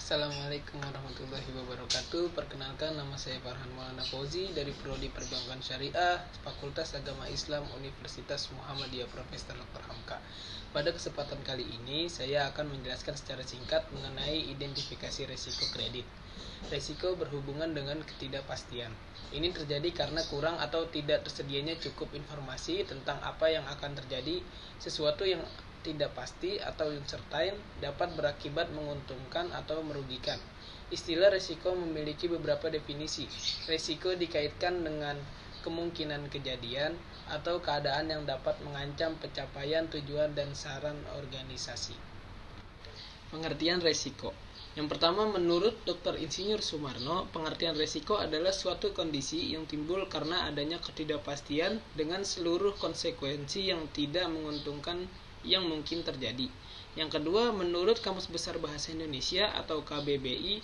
Assalamualaikum warahmatullahi wabarakatuh. Perkenalkan, nama saya Farhan Maulana Fauzi dari Prodi Perbankan Syariah, Fakultas Agama Islam Universitas Muhammadiyah Profesor Dr. Hamka. Pada kesempatan kali ini, saya akan menjelaskan secara singkat mengenai identifikasi risiko kredit. Risiko berhubungan dengan ketidakpastian. Ini terjadi karena kurang atau tidak tersedianya cukup informasi tentang apa yang akan terjadi. Sesuatu yang tidak pasti atau uncertain dapat berakibat menguntungkan atau merugikan. Istilah risiko memiliki beberapa definisi. Risiko dikaitkan dengan kemungkinan kejadian atau keadaan yang dapat mengancam pencapaian tujuan dan saran organisasi. Pengertian risiko. Yang pertama, menurut Dr. Insinyur Sumarno, pengertian risiko adalah suatu kondisi yang timbul karena adanya ketidakpastian dengan seluruh konsekuensi yang tidak menguntungkan yang mungkin terjadi. Yang kedua, menurut Kamus Besar Bahasa Indonesia atau KBBI,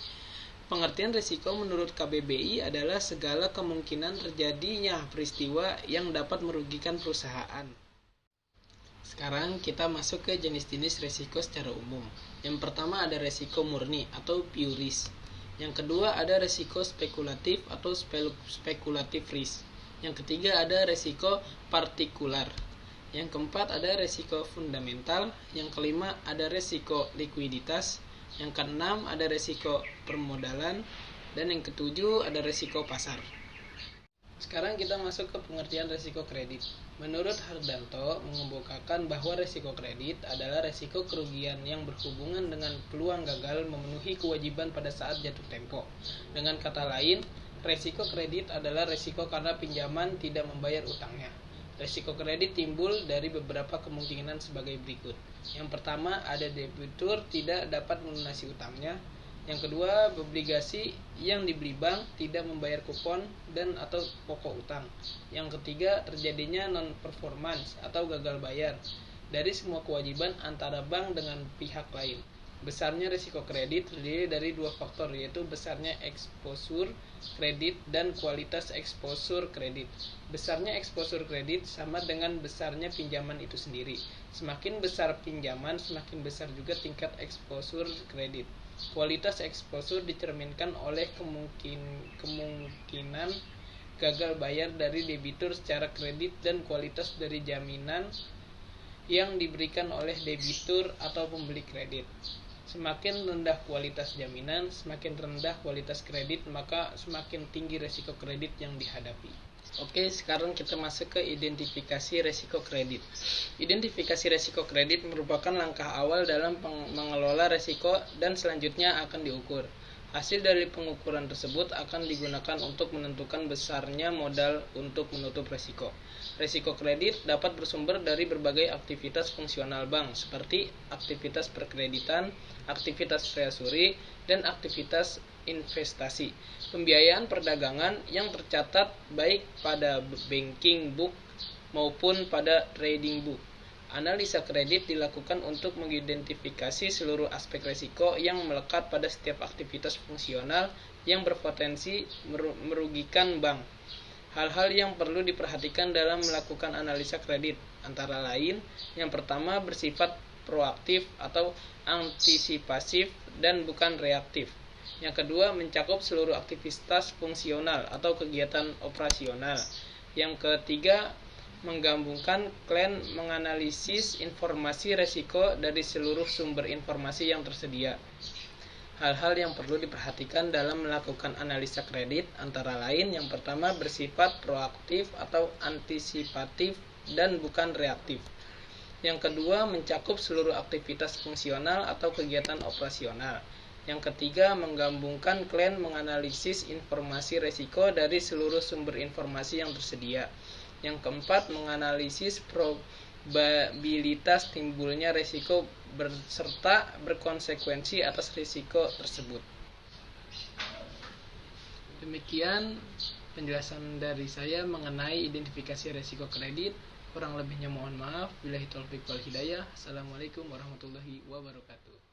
pengertian risiko menurut KBBI adalah segala kemungkinan terjadinya peristiwa yang dapat merugikan perusahaan. Sekarang kita masuk ke jenis-jenis risiko secara umum. Yang pertama ada risiko murni atau pure risk. Yang kedua ada risiko spekulatif atau speculative risk. Yang ketiga ada risiko partikular. Yang keempat ada risiko fundamental. Yang kelima ada risiko likuiditas. Yang keenam ada risiko permodalan. Dan yang ketujuh ada risiko pasar. Sekarang kita masuk ke pengertian risiko kredit. Menurut Hardanto, mengemukakan bahwa risiko kredit adalah risiko kerugian yang berhubungan dengan peluang gagal memenuhi kewajiban pada saat jatuh tempo. Dengan kata lain, risiko kredit adalah risiko karena pinjaman tidak membayar utangnya. Risiko kredit timbul dari beberapa kemungkinan sebagai berikut. Yang pertama, ada debitur tidak dapat melunasi utangnya. Yang kedua, obligasi yang dibeli bank tidak membayar kupon dan atau pokok utang. Yang ketiga, terjadinya non-performance atau gagal bayar dari semua kewajiban antara bank dengan pihak lain. Besarnya risiko kredit terdiri dari dua faktor, yaitu besarnya exposure kredit dan kualitas exposure kredit. Besarnya exposure kredit sama dengan besarnya pinjaman itu sendiri. Semakin besar pinjaman, semakin besar juga tingkat exposure kredit. Kualitas exposure dicerminkan oleh kemungkinan gagal bayar dari debitur secara kredit dan kualitas dari jaminan yang diberikan oleh debitur atau pembeli kredit. Semakin rendah kualitas jaminan, semakin rendah kualitas kredit, maka semakin tinggi risiko kredit yang dihadapi. Oke, sekarang kita masuk ke identifikasi risiko kredit. Identifikasi risiko kredit merupakan langkah awal dalam mengelola risiko dan selanjutnya akan diukur. Hasil dari pengukuran tersebut akan digunakan untuk menentukan besarnya modal untuk menutup risiko. Risiko kredit dapat bersumber dari berbagai aktivitas fungsional bank seperti aktivitas perkreditan, aktivitas treasury, dan aktivitas investasi. Pembiayaan perdagangan yang tercatat baik pada banking book maupun pada trading book. Analisa kredit dilakukan untuk mengidentifikasi seluruh aspek risiko yang melekat pada setiap aktivitas fungsional yang berpotensi merugikan bank. Hal-hal yang perlu diperhatikan dalam melakukan analisa kredit antara lain, yang pertama bersifat proaktif atau antisipasif dan bukan reaktif. Yang kedua mencakup seluruh aktivitas fungsional atau kegiatan operasional. Yang ketiga menggabungkan klaim menganalisis informasi risiko dari seluruh sumber informasi yang tersedia. Hal-hal yang perlu diperhatikan dalam melakukan analisa kredit antara lain, yang pertama bersifat proaktif atau antisipatif dan bukan reaktif. Yang kedua mencakup seluruh aktivitas fungsional atau kegiatan operasional. Yang ketiga menggabungkan klaim menganalisis informasi risiko dari seluruh sumber informasi yang tersedia. Yang keempat, menganalisis probabilitas timbulnya risiko serta berkonsekuensi atas risiko tersebut. Demikian penjelasan dari saya mengenai identifikasi risiko kredit. Kurang lebihnya mohon maaf. Billahi taufik wal hidayah. Assalamualaikum warahmatullahi wabarakatuh.